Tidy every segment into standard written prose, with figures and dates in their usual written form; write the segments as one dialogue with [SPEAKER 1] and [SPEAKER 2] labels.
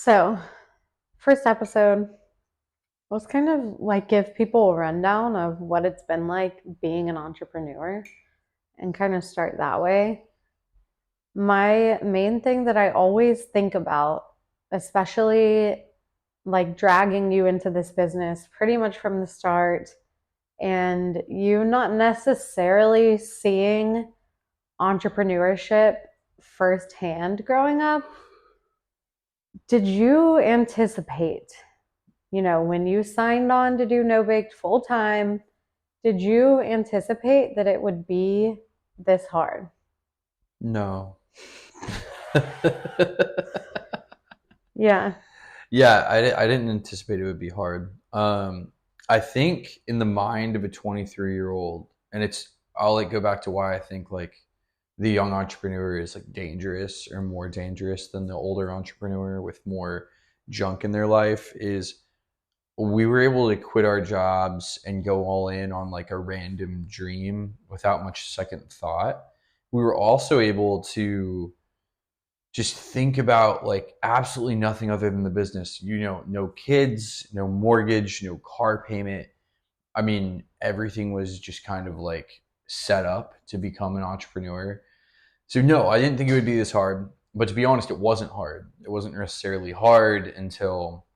[SPEAKER 1] So, first episode, let's kind of like give people a rundown of what it's been like being an entrepreneur and kind of start that way. My main thing that I always think about, especially like dragging you into this business pretty much from the start, and you not necessarily seeing entrepreneurship firsthand growing up, did you anticipate when you signed on to do No Baked full time, did you anticipate that it would be this hard?
[SPEAKER 2] No.
[SPEAKER 1] Yeah.
[SPEAKER 2] Yeah, I didn't anticipate it would be hard. I think in the mind of a 23-year-old, and I'll like go back to why I think like the young entrepreneur is like dangerous or more dangerous than the older entrepreneur with more junk in their life is we were able to quit our jobs and go all in on like a random dream without much second thought. We were also able to just think about like absolutely nothing other than the business. No kids, no mortgage, no car payment. I mean, everything was just kind of like set up to become an entrepreneur. So no, I didn't think it would be this hard. But to be honest, it wasn't hard. It wasn't necessarily hard until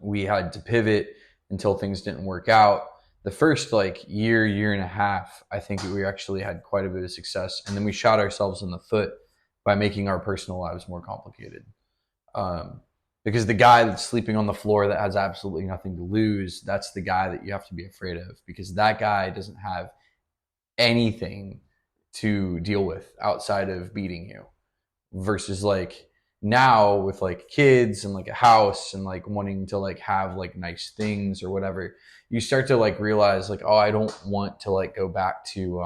[SPEAKER 2] we had to pivot, until things didn't work out. The first like year and a half, I think we actually had quite a bit of success, and then we shot ourselves in the foot by making our personal lives more complicated. Um, because the guy that's sleeping on the floor that has absolutely nothing to lose, that's the guy that you have to be afraid of, because that guy doesn't have anything to deal with outside of beating you. Versus like now with like kids and like a house and like wanting to like have like nice things or whatever, you start to like realize like, oh, I don't want to like go back to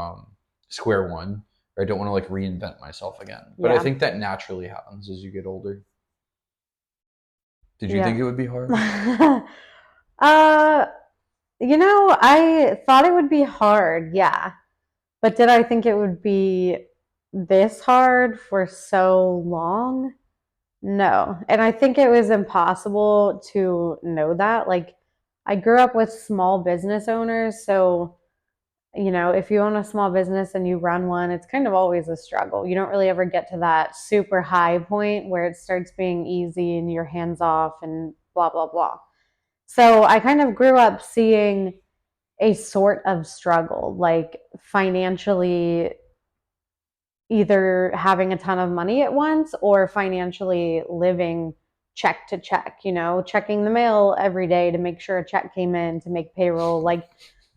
[SPEAKER 2] square one, or I don't want to like reinvent myself again. But I
[SPEAKER 1] Yeah.
[SPEAKER 2] think that naturally happens as you get older. Did you
[SPEAKER 1] Yeah.
[SPEAKER 2] think it would be hard?
[SPEAKER 1] uh, I thought it would be hard, yeah. But did I think it would be this hard for so long? No. And I think it was impossible to know that. Like, I grew up with small business owners, so if you own a small business and you run one, it's kind of always a struggle. You don't really ever get to that super high point where it starts being easy and you're hands off and blah, blah, blah. So I kind of grew up seeing a sort of struggle, like financially, either having a ton of money at once or financially living check to check, checking the mail every day to make sure a check came in to make payroll. Like,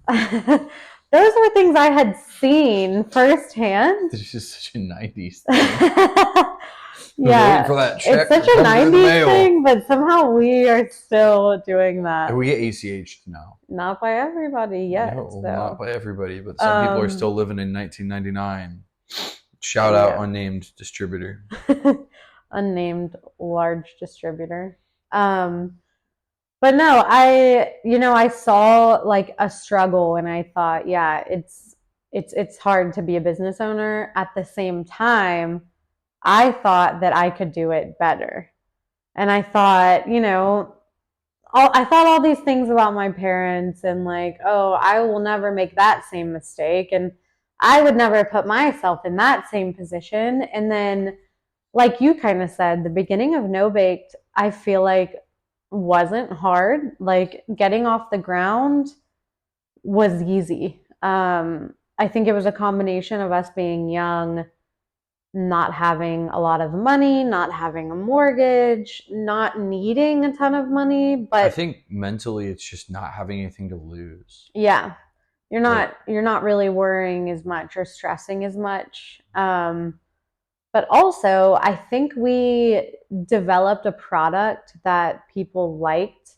[SPEAKER 1] those were things I had seen firsthand.
[SPEAKER 2] It's just such a 90s thing. Waiting
[SPEAKER 1] Yeah,
[SPEAKER 2] for that
[SPEAKER 1] it's
[SPEAKER 2] check
[SPEAKER 1] such
[SPEAKER 2] to
[SPEAKER 1] a
[SPEAKER 2] come through the
[SPEAKER 1] 90s
[SPEAKER 2] mail.
[SPEAKER 1] thing, but somehow we are still doing
[SPEAKER 2] And
[SPEAKER 1] that.
[SPEAKER 2] we get ACH now.
[SPEAKER 1] Not by everybody yet,
[SPEAKER 2] No, not
[SPEAKER 1] though.
[SPEAKER 2] by everybody, but some people are
[SPEAKER 1] Um,
[SPEAKER 2] still living in 1999. Shout out
[SPEAKER 1] yeah.
[SPEAKER 2] unnamed distributor.
[SPEAKER 1] Unnamed large distributor. But no, I saw like a struggle and I thought, yeah, it's hard to be a business owner. At the same time, I thought that I could do it better. And I thought, I thought all these things about my parents and like, oh, I will never make that same mistake and I would never put myself in that same position. And then like you kind of said, the beginning of No Baked, I feel like wasn't hard. Like getting off the ground was easy. I think it was a combination of us being young, not having a lot of money, not having a mortgage, not needing a ton of money,
[SPEAKER 2] I
[SPEAKER 1] but
[SPEAKER 2] think mentally it's just not having anything to lose.
[SPEAKER 1] yeah, you're
[SPEAKER 2] Like,
[SPEAKER 1] not you're not really worrying as much or stressing as much. But also, I think we developed a product that people liked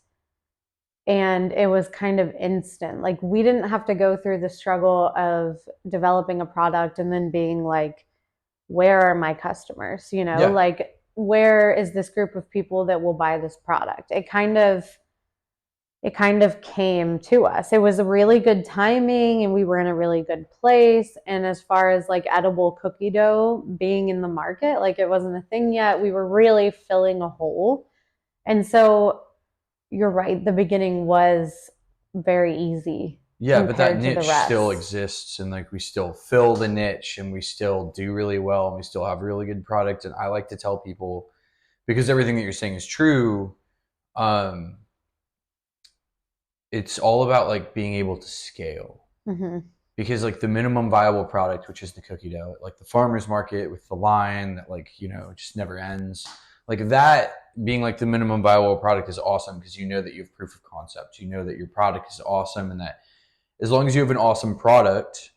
[SPEAKER 1] and it was kind of instant. Like, we didn't have to go through the struggle of developing a product and then being like, where are my customers?
[SPEAKER 2] yeah,
[SPEAKER 1] Like, where is this group of people that will buy this product? It kind of came to us. It was a really good timing and we were in a really good place. And as far as like edible cookie dough being in the market, like it wasn't a thing yet. We were really filling a hole. And so you're right, the beginning was very easy
[SPEAKER 2] Yeah, but that
[SPEAKER 1] compared to the
[SPEAKER 2] niche still
[SPEAKER 1] rest.
[SPEAKER 2] exists, and like we still fill the niche, and we still do really well, and we still have really good product. And I like to tell people, because everything that you're saying is true, um, it's all about like being able to scale.
[SPEAKER 1] Hmm.
[SPEAKER 2] Because like the minimum viable product, which is the cookie dough, like the farmer's market with the line that like, just never ends. Like that being like the minimum viable product is awesome because you know that you have proof of concept. You know that your product is awesome, and that as long as you have an awesome product,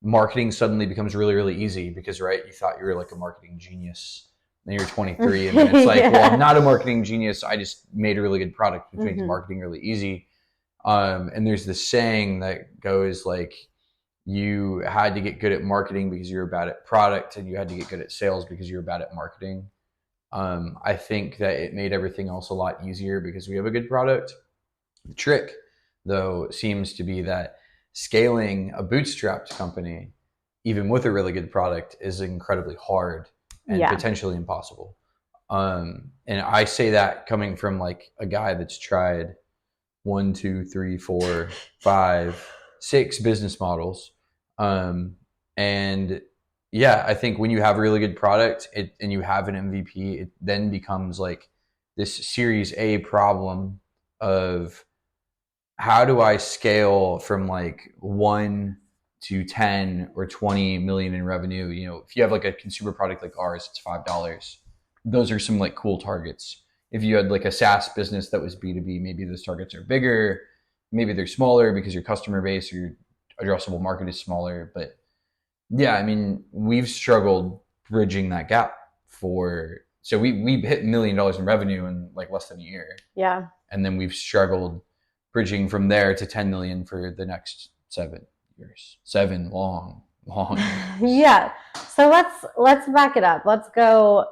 [SPEAKER 2] marketing suddenly becomes really, really easy because, right, you thought you were like a marketing genius and you're 23, and then it's like, well, I'm
[SPEAKER 1] Yeah.
[SPEAKER 2] not a marketing genius. I just made a really good product, which makes
[SPEAKER 1] Hmm.
[SPEAKER 2] marketing really easy. And there's this saying that goes like, you had to get good at marketing because you were bad at product, and you had to get good at sales because you were bad at marketing. I think that it made everything else a lot easier because we have a good product. The trick, though, seems to be that scaling a bootstrapped company, even with a really good product, is incredibly hard and
[SPEAKER 1] Yeah.
[SPEAKER 2] potentially impossible. And I say that coming from like a guy that's tried one, two, three, four, five, six business models. Um, and yeah, I think when you have a really good product and you have an MVP, it then becomes like this Series A problem of how do I scale from like 1 to 10 or 20 million in revenue? If you have like a consumer product like ours, it's $5. Those are some like cool targets. If you had like a SaaS business that was B2B, maybe those targets are bigger, maybe they're smaller because your customer base or your addressable market is smaller. But yeah, I mean, we've struggled bridging that gap so we hit $1 million in revenue in like less than a year,
[SPEAKER 1] Yeah.
[SPEAKER 2] and then we've struggled bridging from there to 10 million for the next 7 years. 7 long years.
[SPEAKER 1] Yeah. So let's back it up. Let's go.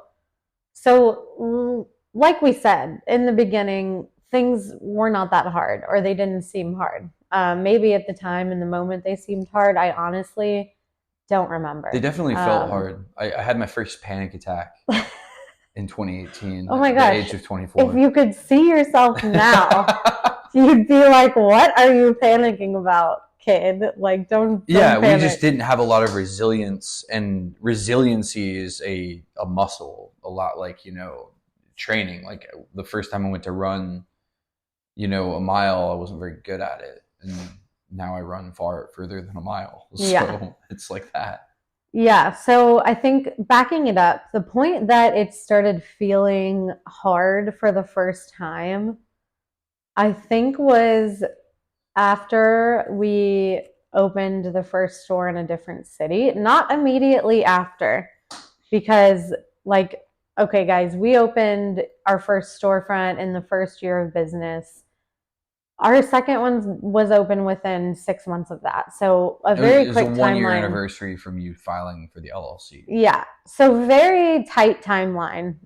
[SPEAKER 1] So like we said in the beginning, things were not that hard, or they didn't seem hard. Maybe at the time in the moment they seemed hard. I honestly don't
[SPEAKER 2] They
[SPEAKER 1] remember.
[SPEAKER 2] definitely felt hard. I had my first panic attack in 2018
[SPEAKER 1] Oh my
[SPEAKER 2] at the
[SPEAKER 1] gosh.
[SPEAKER 2] age of
[SPEAKER 1] If
[SPEAKER 2] 24.
[SPEAKER 1] you could see yourself now, you'd be like, "What are you panicking about, kid? Like don't
[SPEAKER 2] Yeah, we just
[SPEAKER 1] panic."
[SPEAKER 2] didn't have a lot of resilience, and resiliency is a muscle, a lot like, training. Like the first time I went to run, a mile, I wasn't very good at it. And now I run far further than a mile.
[SPEAKER 1] Yeah.
[SPEAKER 2] So it's like that.
[SPEAKER 1] Yeah, so I think backing it up, the point that it started feeling hard for the first time, I think was after we opened the first store in a different city. Not immediately after, because, like, okay, guys, we opened our first storefront in the first year of business. Our second one was open within 6 months of that. So a
[SPEAKER 2] It
[SPEAKER 1] very
[SPEAKER 2] was a
[SPEAKER 1] quick
[SPEAKER 2] 1 year
[SPEAKER 1] timeline.
[SPEAKER 2] anniversary from you filing for the LLC.
[SPEAKER 1] Yeah. So very tight timeline.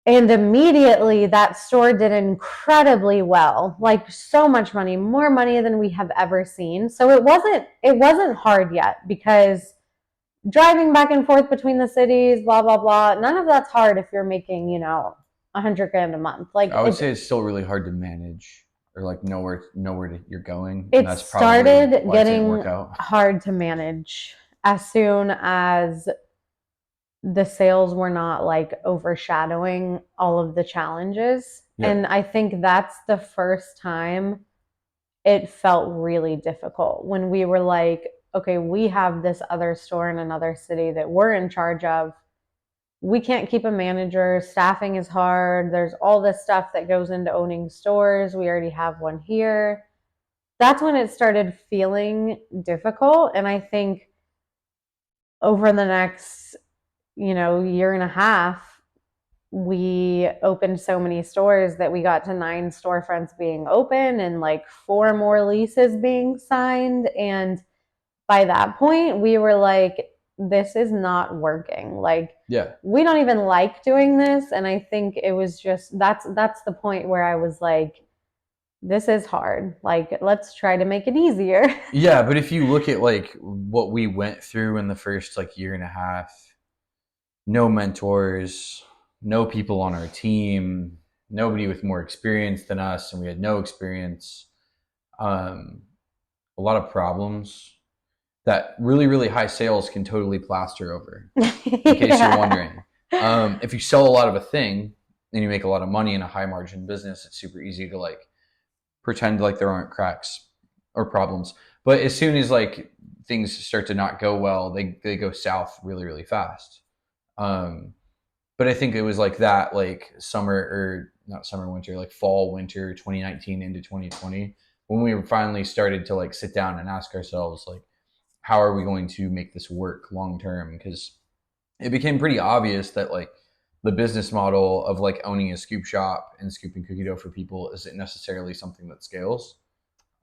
[SPEAKER 1] And immediately that store did incredibly well, like so much money, more money than we have ever seen. So it wasn't hard yet, because driving back and forth between the cities, blah blah blah, none of that's hard if you're making, 100 grand a month. Like
[SPEAKER 2] I would say it's still really hard to manage, or like know where you're going, and
[SPEAKER 1] it
[SPEAKER 2] that's probably
[SPEAKER 1] started
[SPEAKER 2] why it didn't work
[SPEAKER 1] getting
[SPEAKER 2] out.
[SPEAKER 1] hard to manage as soon as the sales were not like overshadowing all of the challenges.
[SPEAKER 2] Yeah.
[SPEAKER 1] And I think that's the first time it felt really difficult, when we were like, okay, we have this other store in another city that we're in charge of. We can't keep a manager. Staffing is hard. There's all this stuff that goes into owning stores. We already have one here. That's when it started feeling difficult. And I think over the next, year and a half, we opened so many stores that we got to 9 storefronts being open and like 4 more leases being signed. And by that point, we were like, this is not working. Like,
[SPEAKER 2] Yeah.
[SPEAKER 1] we don't even like doing this. And I think it was just that's the point where I was like, this is hard. Like, let's try to make it easier.
[SPEAKER 2] Yeah, but if you look at like what we went through in the first like year and a half, no mentors, no people on our team, nobody with more experience than us, and we had no experience. Um, a lot of problems that really, really high sales can totally plaster over. In case you're
[SPEAKER 1] Yeah.
[SPEAKER 2] wondering, if you sell a lot of a thing and you make a lot of money in a high margin business, it's super easy to like pretend like there aren't cracks or problems. But as soon as like things start to not go well, they go south really, really fast. Um, but I think it was like that, like summer or not summer, winter, like fall, winter, 2019 into 2020, when we finally started to like sit down and ask ourselves, like, how are we going to make this work long term? Because it became pretty obvious that like the business model of like owning a scoop shop and scooping cookie dough for people isn't necessarily something that scales.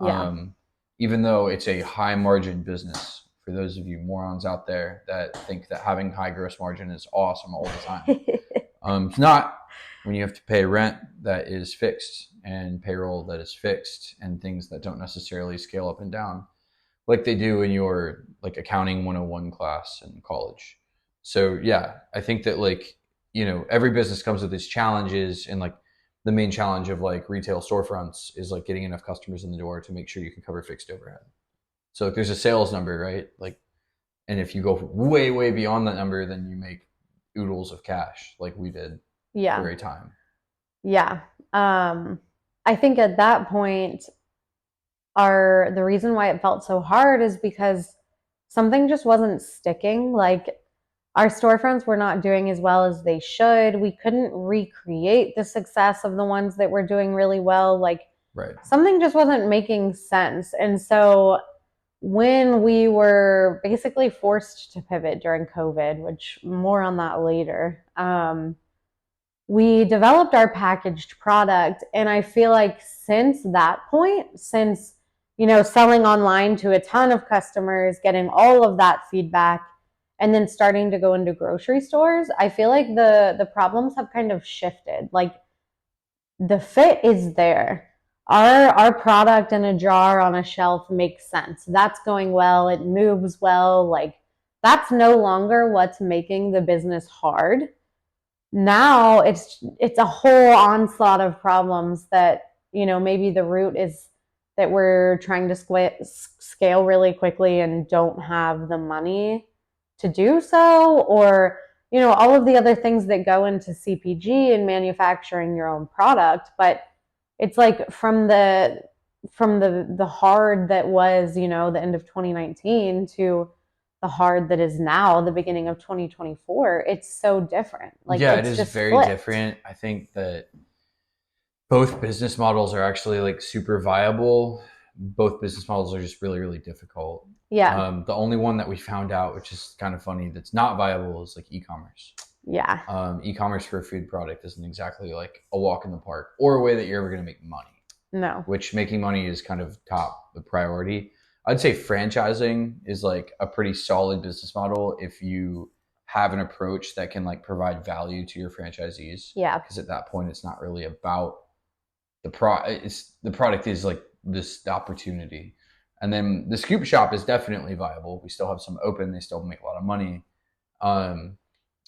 [SPEAKER 1] Yeah.
[SPEAKER 2] Um, Even though it's a high margin business, for those of you morons out there that think that having high gross margin is awesome all the time. It's not when you have to pay rent that is fixed and payroll that is fixed and things that don't necessarily scale up and down like they do in your like accounting 101 class in college. So yeah, I think that like, every business comes with its challenges, and like the main challenge of like retail storefronts is like getting enough customers in the door to make sure you can cover fixed overhead. So like, there's a sales number, right? Like, and if you go way, way beyond that number, then you make oodles of cash like we did for
[SPEAKER 1] Yeah.
[SPEAKER 2] a time.
[SPEAKER 1] Yeah. Um, I think at that point, the reason why it felt so hard is because something just wasn't sticking. Like our storefronts were not doing as well as they should. We couldn't recreate the success of the ones that were doing really well. Like
[SPEAKER 2] Right.
[SPEAKER 1] something just wasn't making sense. And so when we were basically forced to pivot during COVID, which more on that later, we developed our packaged product. And I feel like since that point, since, selling online to a ton of customers, getting all of that feedback, and then starting to go into grocery stores, I feel like the problems have kind of shifted. Like the fit is there. Our product in a jar on a shelf makes sense. That's going well. It moves well. Like that's no longer what's making the business hard. Now it's a whole onslaught of problems that, maybe the root is that we're trying to scale really quickly and don't have the money to do so, or all of the other things that go into CPG and manufacturing your own product. But it's like from the hard that was, the end of 2019 to the hard that is now the beginning of 2024, it's so different. Like
[SPEAKER 2] Yeah, it
[SPEAKER 1] it's
[SPEAKER 2] is
[SPEAKER 1] just
[SPEAKER 2] very
[SPEAKER 1] flipped.
[SPEAKER 2] different. I think that both business models are actually like super viable. Both business models are just really, really difficult.
[SPEAKER 1] Yeah.
[SPEAKER 2] The only one that we found out, which is kind of funny, that's not viable is like e-commerce.
[SPEAKER 1] Yeah.
[SPEAKER 2] E-commerce for a food product isn't exactly like a walk in the park or a way that you're ever going to make money.
[SPEAKER 1] No.
[SPEAKER 2] Which making money is kind of top the priority. I'd say franchising is like a pretty solid business model if you have an approach that can like provide value to your franchisees.
[SPEAKER 1] Yeah.
[SPEAKER 2] Because at that point, it's not really about the product is like this opportunity. And then the scoop shop is definitely viable. We still have some open. They still make a lot of money. Um,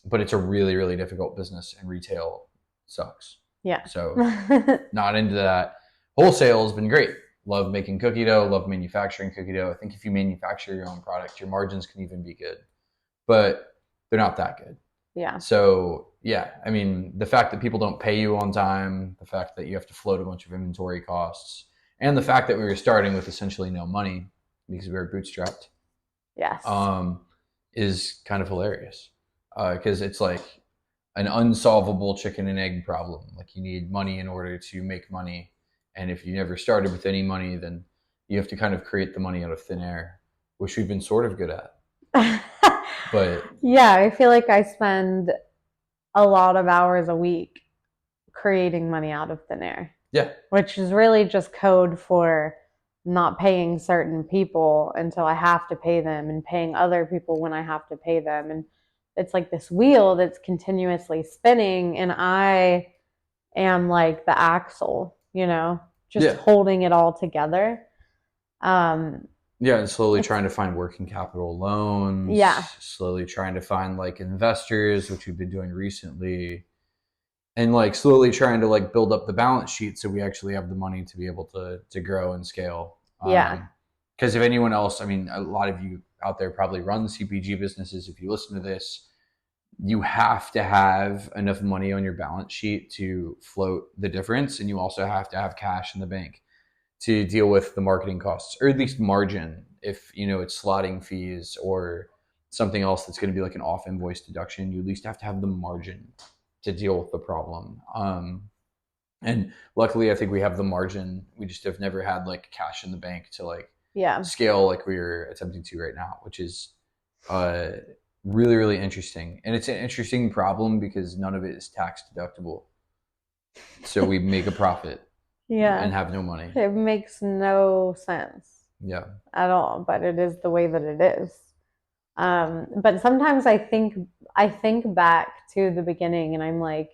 [SPEAKER 2] but it's a really, really difficult business, and retail sucks.
[SPEAKER 1] Yeah.
[SPEAKER 2] So not into that. Wholesale has been great. Love making cookie dough, love manufacturing cookie dough. I think if you manufacture your own product, your margins can even be good, but they're not that good.
[SPEAKER 1] Yeah.
[SPEAKER 2] So yeah, I mean, the fact that people don't pay you on time, the fact that you have to float a bunch of inventory costs, and the fact that we were starting with essentially no money because we were bootstrapped,
[SPEAKER 1] Yes.
[SPEAKER 2] um, is kind of hilarious. Because it's like an unsolvable chicken and egg problem. Like you need money in order to make money, and if you never started with any money, then you have to kind of create the money out of thin air, which we've been sort of good at. But
[SPEAKER 1] Yeah, I feel like I spend a lot of hours a week creating money out of thin air,
[SPEAKER 2] yeah,
[SPEAKER 1] which is really just code for not paying certain people until I have to pay them and paying other people when I have to pay them. And it's like this wheel that's continuously spinning, and I am like the axle, just
[SPEAKER 2] yeah,
[SPEAKER 1] holding it all together. Um,
[SPEAKER 2] yeah, and slowly
[SPEAKER 1] it's
[SPEAKER 2] trying to find working capital loans,
[SPEAKER 1] Yeah,
[SPEAKER 2] slowly trying to find like investors, which we've been doing recently. and like slowly trying to like build up the balance sheet so we actually have the money to be able to grow and scale.
[SPEAKER 1] Yeah.
[SPEAKER 2] Because if anyone else, I mean, a lot of you out there probably run CPG businesses. If you listen to this, you have to have enough money on your balance sheet to float the difference, and you also have to have cash in the bank to deal with the marketing costs, or at least margin if you know it's slotting fees or something else that's going to be like an off invoice deduction. You at least have to have the margin to deal with the problem. And luckily, I think we have the margin. We just have never had like cash in the bank to like
[SPEAKER 1] Yeah.
[SPEAKER 2] scale like we're attempting to right now, which is uh, really, really interesting. And it's an interesting problem because none of it is tax deductible. So we make a profit
[SPEAKER 1] Yeah.
[SPEAKER 2] and have no money.
[SPEAKER 1] It makes no sense
[SPEAKER 2] Yeah.
[SPEAKER 1] at all, but it is the way that it is. But sometimes I think back to the beginning and I'm like,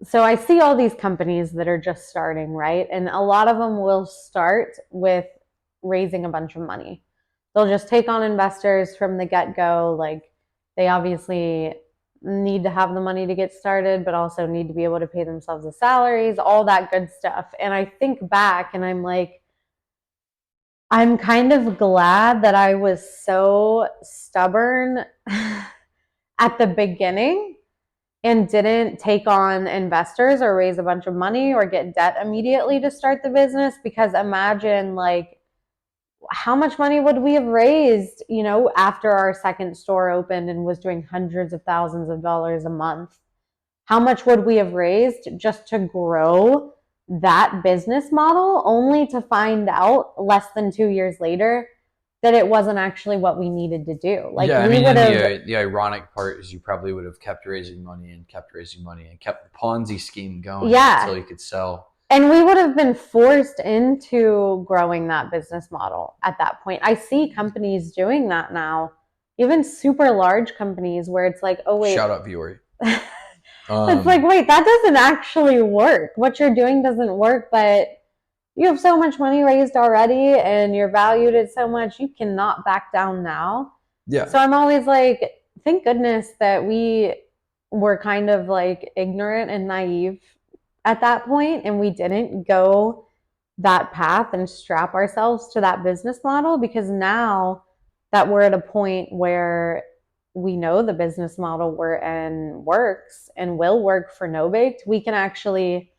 [SPEAKER 1] so I see all these companies that are just starting, right? And a lot of them will start with raising a bunch of money. They'll just take on investors from the get-go. Like they obviously need to have the money to get started, but also need to be able to pay themselves the salaries, all that good stuff. And I think back and I'm like, I'm kind of glad that I was so stubborn at the beginning and didn't take on investors or raise a bunch of money or get debt immediately to start the business, because imagine like how much money would we have raised, after our second store opened and was doing hundreds of thousands of dollars a month. How much would we have raised just to grow that business model, only to find out less than 2 years later that it wasn't actually what we needed to do? Like
[SPEAKER 2] Yeah, I
[SPEAKER 1] we
[SPEAKER 2] mean,
[SPEAKER 1] would
[SPEAKER 2] and
[SPEAKER 1] have,
[SPEAKER 2] the ironic part is you probably would have kept raising money and kept raising money and kept the Ponzi scheme going until
[SPEAKER 1] yeah.
[SPEAKER 2] you could sell.
[SPEAKER 1] And we would have been forced into growing that business model at that point. I see companies doing that now, even super large companies where it's like, oh, wait.
[SPEAKER 2] Shout out Viore.
[SPEAKER 1] It's like, wait, that doesn't actually work. What you're doing doesn't work, but you have so much money raised already and you're valued at so much, you cannot back down now.
[SPEAKER 2] Yeah.
[SPEAKER 1] So I'm always like, thank goodness that we were kind of like ignorant and naive at that point and we didn't go that path and strap ourselves to that business model, because now that we're at a point where we know the business model we're in works and will work for No Baked, we can actually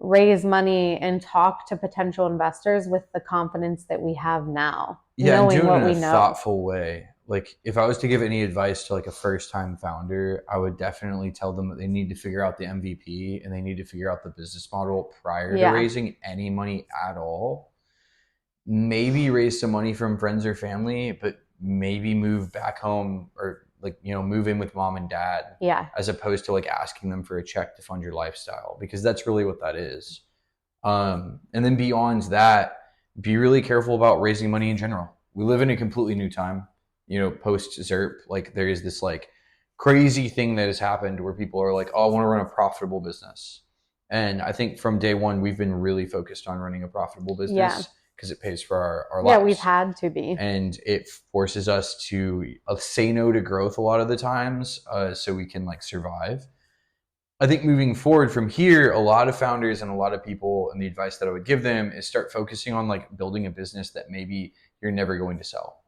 [SPEAKER 1] raise money and talk to potential investors with the confidence that we have now,
[SPEAKER 2] Yeah, and
[SPEAKER 1] knowing
[SPEAKER 2] do it
[SPEAKER 1] what
[SPEAKER 2] in a
[SPEAKER 1] we know.
[SPEAKER 2] thoughtful way. Like if I was to give any advice to like a first time founder, I would definitely tell them that they need to figure out the MVP and they need to figure out the business model prior to
[SPEAKER 1] Yeah.
[SPEAKER 2] raising any money at all. Maybe raise some money from friends or family, but maybe move back home or like, move in with mom and dad
[SPEAKER 1] Yeah.
[SPEAKER 2] as opposed to like asking them for a check to fund your lifestyle, because that's really what that is. And then beyond that, be really careful about raising money in general. We live in a completely new time, post ZERP. Like there is this like crazy thing that has happened where people are like, oh, I want to run a profitable business. And I think from day one, we've been really focused on running a profitable business because it pays for our
[SPEAKER 1] Yeah,
[SPEAKER 2] lives.
[SPEAKER 1] we've had to be.
[SPEAKER 2] And it forces us to say no to growth a lot of the times so we can like survive. I think moving forward from here, a lot of founders and a lot of people, and the advice that I would give them is start focusing on like building a business that maybe you're never going to sell.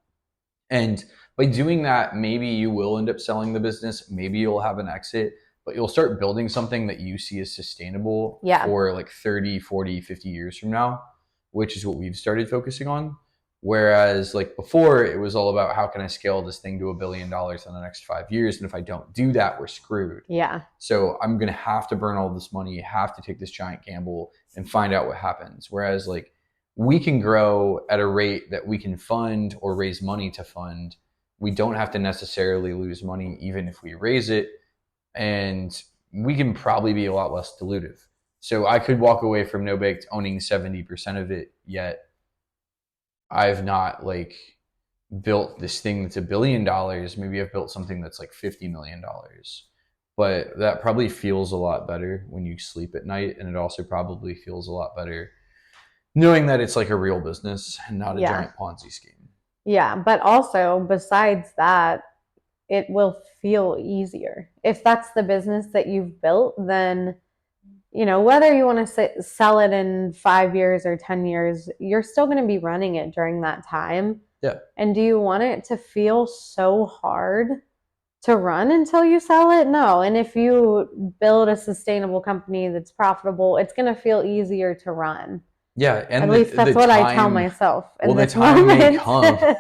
[SPEAKER 2] And by doing that, maybe you will end up selling the business, maybe you'll have an exit, but you'll start building something that you see as sustainable for like 30, 40, 50 years from now, which is what we've started focusing on. Whereas like before, it was all about how can I scale this thing to $1 billion in the next 5 years? And if I don't do that, we're screwed.
[SPEAKER 1] Yeah.
[SPEAKER 2] So I'm going to have to burn all this money, have to take this giant gamble and find out what happens. Whereas like we can grow at a rate that we can fund or raise money to fund. We don't have to necessarily lose money even if we raise it. And we can probably be a lot less dilutive. So I could walk away from No Baked owning 70% of it, yet I've not like built this thing that's $1 billion. Maybe I've built something that's like $50 million. But that probably feels a lot better when you sleep at night. And it also probably feels a lot better knowing that it's like a real business and not a giant Ponzi scheme.
[SPEAKER 1] Yeah. But also, besides that, it will feel easier. If that's the business that you've built, then whether you want to sell it in 5 years or 10 years, you're still going to be running it during that time.
[SPEAKER 2] Yeah.
[SPEAKER 1] And do you want it to feel so hard to run until you sell it? No. And if you build a sustainable company that's profitable, it's going to feel easier to run.
[SPEAKER 2] Yeah,
[SPEAKER 1] At
[SPEAKER 2] and
[SPEAKER 1] least that's
[SPEAKER 2] the
[SPEAKER 1] what I tell
[SPEAKER 2] time,
[SPEAKER 1] myself
[SPEAKER 2] well,
[SPEAKER 1] in
[SPEAKER 2] the
[SPEAKER 1] this
[SPEAKER 2] time may
[SPEAKER 1] moment.
[SPEAKER 2] come.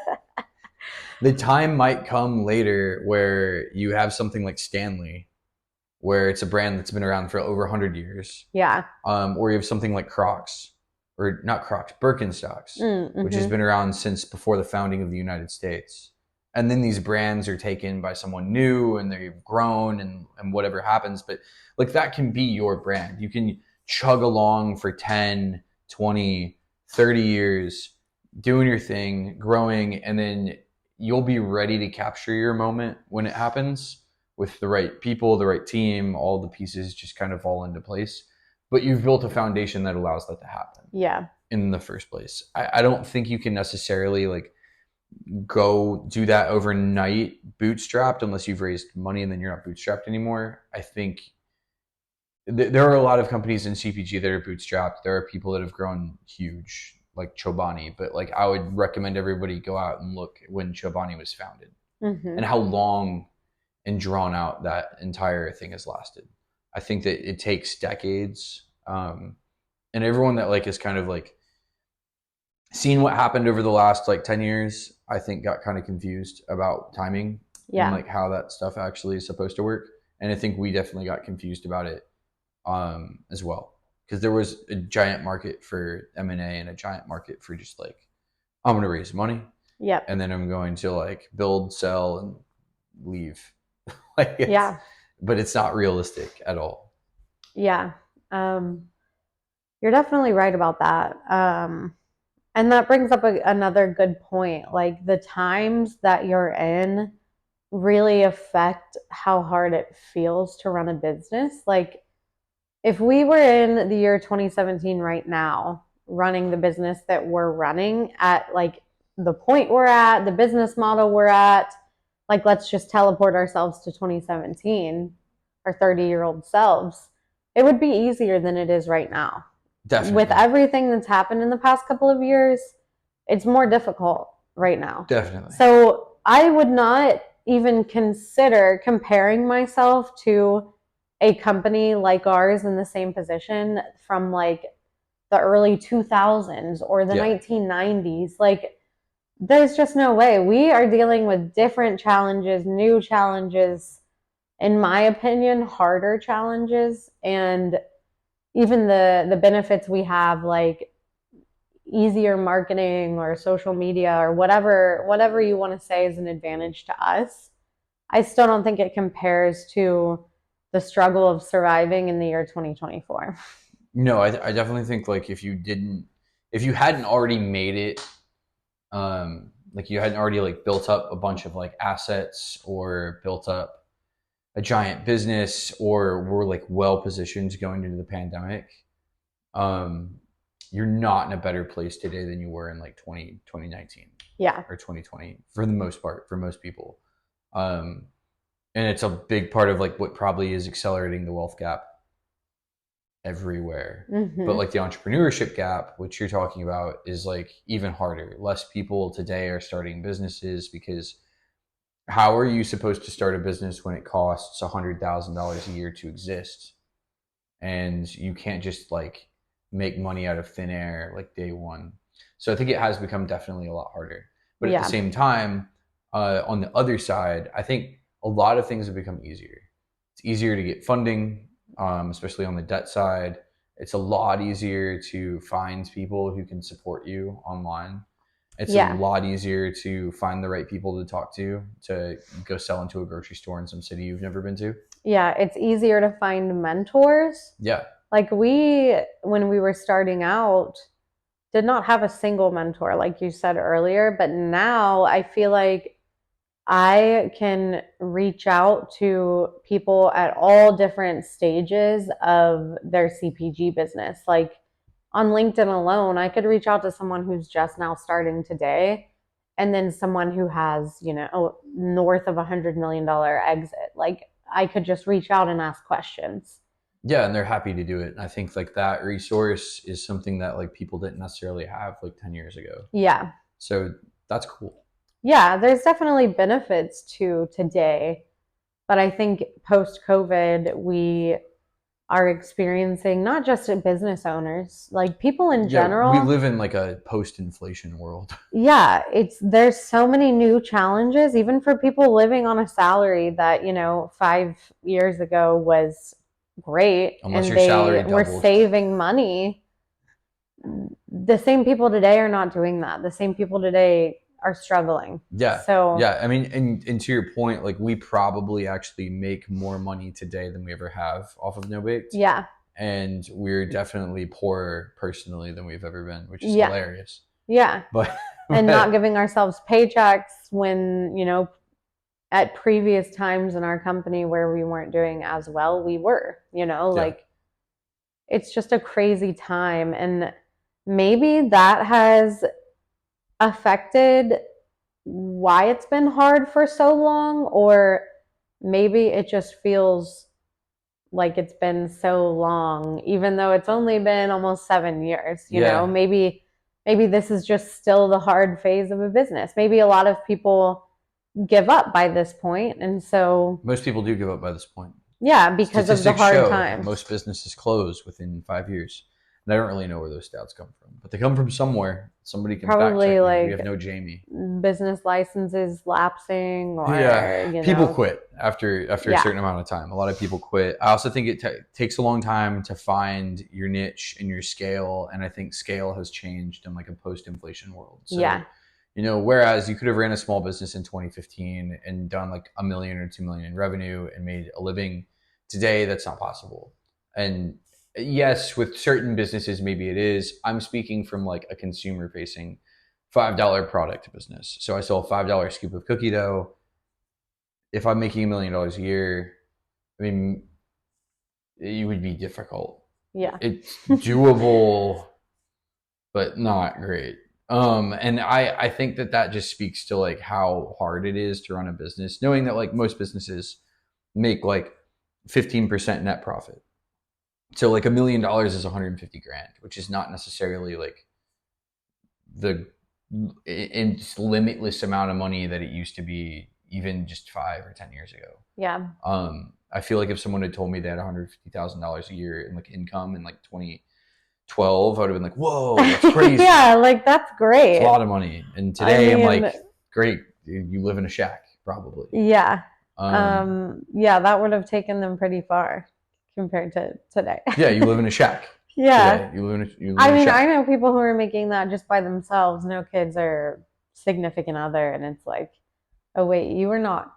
[SPEAKER 2] The time might come later where you have something like Stanley, where it's a brand that's been around for over 100 years.
[SPEAKER 1] Yeah.
[SPEAKER 2] Or you have something like Crocs, or not Crocs, Birkenstocks, which has
[SPEAKER 1] Mm-hmm.
[SPEAKER 2] been around since before the founding of the United States. And then these brands are taken by someone new and they've grown and whatever happens. But like that can be your brand. You can chug along for 10, 20, 30 years doing your thing, growing, and then you'll be ready to capture your moment when it happens with the right people, the right team, all the pieces just kind of fall into place. But you've built a foundation that allows that to happen.
[SPEAKER 1] Yeah.
[SPEAKER 2] In the first place. I don't think you can necessarily like go do that overnight bootstrapped unless you've raised money and then you're not bootstrapped anymore. I think there are a lot of companies in CPG that are bootstrapped. There are people that have grown huge, like Chobani, but like I would recommend everybody go out and look when Chobani was founded and how long and drawn out that entire thing has lasted. I think that it takes decades, and everyone that like is kind of like seen what happened over the last like 10 years, I think got kind of confused about timing and like how that stuff actually is supposed to work. And I think we definitely got confused about it as well, because there was a giant market for M&A and a giant market for just like, I'm going to raise money.
[SPEAKER 1] Yep.
[SPEAKER 2] And then I'm going to like build, sell, and leave. Like
[SPEAKER 1] Yeah.
[SPEAKER 2] But it's not realistic at all.
[SPEAKER 1] Yeah. You're definitely right about that. And that brings up another good point. Like the times that you're in really affect how hard it feels to run a business. Like if we were in the year 2017 right now, running the business that we're running at like the point we're at, the business model we're at, like let's just teleport ourselves to 2017, our 30-year-old selves, it would be easier than it is right now.
[SPEAKER 2] Definitely.
[SPEAKER 1] With everything that's happened in the past couple of years, it's more difficult right now.
[SPEAKER 2] Definitely.
[SPEAKER 1] So I would not even consider comparing myself to a company like ours in the same position from like the early 2000s or the 1990s. Like there's just no way. We are dealing with different challenges, new challenges, in my opinion, harder challenges, and even the benefits we have, like easier marketing or social media or whatever you want to say is an advantage to us. I still don't think it compares to the struggle of surviving in the year 2024.
[SPEAKER 2] No, I definitely think like if you hadn't already made it, like you hadn't already like built up a bunch of like assets or built up a giant business or were like well positioned going into the pandemic, you're not in a better place today than you were in like 2019 or 2020 for the most part, for most people. And it's a big part of like what probably is accelerating the wealth gap everywhere. But like the entrepreneurship gap, which you're talking about, is like even harder. Less people today are starting businesses because how are you supposed to start a business when it costs $100,000 a year to exist? And you can't just like make money out of thin air like day one. So I think it has become definitely a lot harder. But at the same time, on the other side, I think a lot of things have become easier. It's easier to get funding, especially on the debt side. It's a lot easier to find people who can support you online. It's a lot easier to find the right people to talk to go sell into a grocery store in some city you've never been to.
[SPEAKER 1] Yeah, it's easier to find mentors.
[SPEAKER 2] Yeah.
[SPEAKER 1] Like when we were starting out, did not have a single mentor, like you said earlier, but now I feel like I can reach out to people at all different stages of their CPG business. Like on LinkedIn alone, I could reach out to someone who's just now starting today and then someone who has, north of $100 million exit. Like I could just reach out and ask questions.
[SPEAKER 2] Yeah, and they're happy to do it. And I think like that resource is something that like people didn't necessarily have like 10 years ago.
[SPEAKER 1] Yeah.
[SPEAKER 2] So that's cool.
[SPEAKER 1] Yeah, there's definitely benefits to today, but I think post COVID, we are experiencing, not just business owners, like people in
[SPEAKER 2] Yeah, we
[SPEAKER 1] general.
[SPEAKER 2] live in like a post-inflation world.
[SPEAKER 1] Yeah, there's so many new challenges, even for people living on a salary that, 5 years ago was great
[SPEAKER 2] Unless
[SPEAKER 1] and
[SPEAKER 2] your
[SPEAKER 1] they
[SPEAKER 2] salary
[SPEAKER 1] were
[SPEAKER 2] doubled.
[SPEAKER 1] saving money. The same people today are not doing that. The same people today are struggling.
[SPEAKER 2] Yeah.
[SPEAKER 1] So,
[SPEAKER 2] Yeah. I mean, and to your point, like we probably actually make more money today than we ever have off of No Baked.
[SPEAKER 1] yeah.
[SPEAKER 2] And we're definitely poorer personally than we've ever been, which is
[SPEAKER 1] Yeah.
[SPEAKER 2] hilarious.
[SPEAKER 1] Yeah.
[SPEAKER 2] But
[SPEAKER 1] And not giving ourselves paychecks when, at previous times in our company where we weren't doing as well, we were, like it's just a crazy time. And maybe that has affected why it's been hard for so long, or maybe it just feels like it's been so long, even though it's only been almost 7 years,
[SPEAKER 2] Yeah.
[SPEAKER 1] maybe this is just still the hard phase of a business. Maybe a lot of people give up by this point, and so
[SPEAKER 2] Most people do give up by this point.
[SPEAKER 1] yeah, because of the
[SPEAKER 2] Statistics
[SPEAKER 1] hard
[SPEAKER 2] show
[SPEAKER 1] times.
[SPEAKER 2] most businesses close within 5 years. And I don't really know where those stats come from, but they come from somewhere. Somebody can fact
[SPEAKER 1] Probably
[SPEAKER 2] check me.
[SPEAKER 1] like
[SPEAKER 2] We have no Jamie.
[SPEAKER 1] business licenses lapsing, or
[SPEAKER 2] Yeah, people quit after a certain amount of time. A lot of people quit. I also think it takes a long time to find your niche and your scale, and I think scale has changed in like a post-inflation world. So, whereas you could have ran a small business in 2015 and done like $1 million or $2 million in revenue and made a living, today that's not possible. And yes, with certain businesses, maybe it is. I'm speaking from like a consumer facing $5 product business. So I sell a $5 scoop of cookie dough. If I'm making $1 million a year, I mean, it would be difficult.
[SPEAKER 1] Yeah.
[SPEAKER 2] It's doable, but not great. And I think that just speaks to like how hard it is to run a business, knowing that like most businesses make like 15% net profit. So like $1 million is 150 grand, which is not necessarily like the limitless amount of money that it used to be even just 5 or 10 years ago.
[SPEAKER 1] Yeah.
[SPEAKER 2] I feel like if someone had told me they had $150,000 a year in like income in like 2012, I would have been like, whoa, that's crazy.
[SPEAKER 1] Yeah, like that's great.
[SPEAKER 2] It's a lot of money. And today I'm like, great, you live in a shack, probably.
[SPEAKER 1] Yeah. Yeah, that would have taken them pretty far compared to today.
[SPEAKER 2] Yeah, you live in a shack.
[SPEAKER 1] Yeah.
[SPEAKER 2] Today. You live in a shack.
[SPEAKER 1] I know people who are making that just by themselves, no kids or significant other, and it's like, oh wait, you're not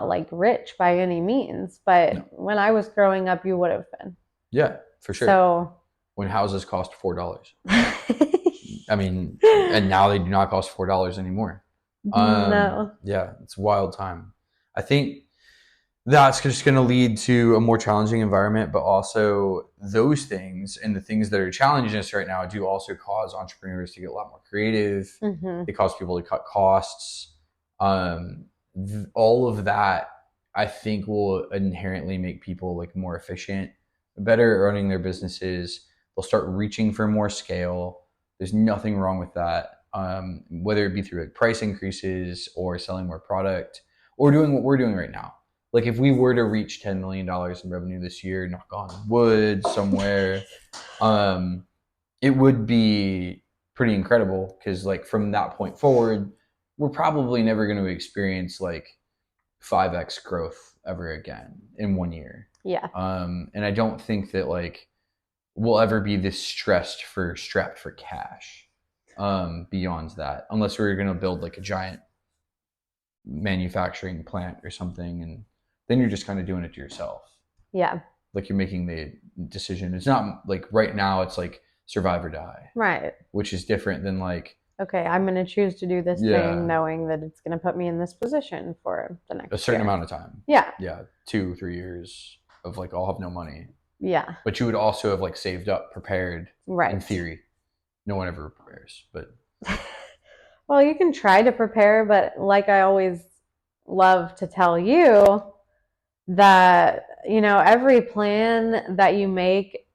[SPEAKER 1] like rich by any means, but when I was growing up, you would have been.
[SPEAKER 2] Yeah, for sure.
[SPEAKER 1] So
[SPEAKER 2] when houses cost $4. I mean, and now they do not cost $4 anymore.
[SPEAKER 1] No.
[SPEAKER 2] Yeah, it's a wild time. I think that's just going to lead to a more challenging environment, but also those things and the things that are challenging us right now do also cause entrepreneurs to get a lot more creative. They cause people to cut costs. All of that, I think, will inherently make people like more efficient, better at running their businesses. They'll start reaching for more scale. There's nothing wrong with that, whether it be through like price increases or selling more product or doing what we're doing right now. Like if we were to reach $10 million in revenue this year, knock on wood somewhere, it would be pretty incredible because like from that point forward, we're probably never going to experience like 5x growth ever again in 1 year.
[SPEAKER 1] Yeah.
[SPEAKER 2] And I don't think that like we'll ever be this strapped for cash beyond that, unless we're going to build like a giant manufacturing plant or something, and then you're just kind of doing it to yourself.
[SPEAKER 1] Yeah.
[SPEAKER 2] Like you're making the decision. It's not like right now it's like survive or die.
[SPEAKER 1] Right.
[SPEAKER 2] Which is different than like,
[SPEAKER 1] okay, I'm going to choose to do this thing knowing that it's going to put me in this position for the next
[SPEAKER 2] a certain
[SPEAKER 1] year.
[SPEAKER 2] amount of time.
[SPEAKER 1] Yeah.
[SPEAKER 2] Yeah. 2-3 years of like, I'll have no money.
[SPEAKER 1] Yeah.
[SPEAKER 2] But you would also have like saved up, prepared.
[SPEAKER 1] Right.
[SPEAKER 2] In theory. No one ever prepares, but
[SPEAKER 1] Well, you can try to prepare, but like I always love to tell you, that, every plan that you make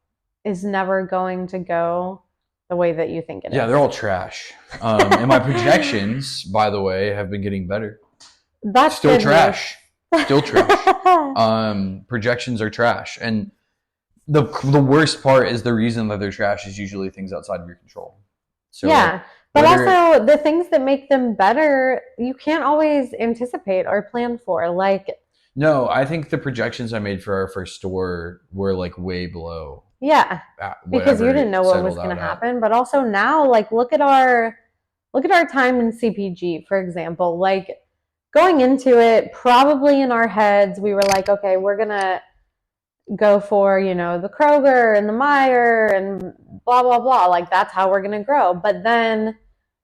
[SPEAKER 1] is never going to go the way that you think it
[SPEAKER 2] Yeah, they're
[SPEAKER 1] is.
[SPEAKER 2] all trash. And my projections, by the way, have been getting better.
[SPEAKER 1] That's
[SPEAKER 2] Still
[SPEAKER 1] good news.
[SPEAKER 2] trash. Still trash. Projections are trash. And the worst part is the reason that they're trash is usually things outside of your control. So like
[SPEAKER 1] Yeah, but
[SPEAKER 2] whether
[SPEAKER 1] also the things that make them better, you can't always anticipate or plan for. Like,
[SPEAKER 2] no, I think the projections I made for our first store were like way below
[SPEAKER 1] yeah, because you
[SPEAKER 2] whatever
[SPEAKER 1] didn't
[SPEAKER 2] it
[SPEAKER 1] know what was
[SPEAKER 2] settled
[SPEAKER 1] going
[SPEAKER 2] out
[SPEAKER 1] to
[SPEAKER 2] at.
[SPEAKER 1] happen, but also now, like, look at our time in CPG, for example. Like, going into it, probably in our heads, we were like, okay, we're going to go for, the Kroger and the Meyer and blah, blah, blah. Like, that's how we're going to grow. But then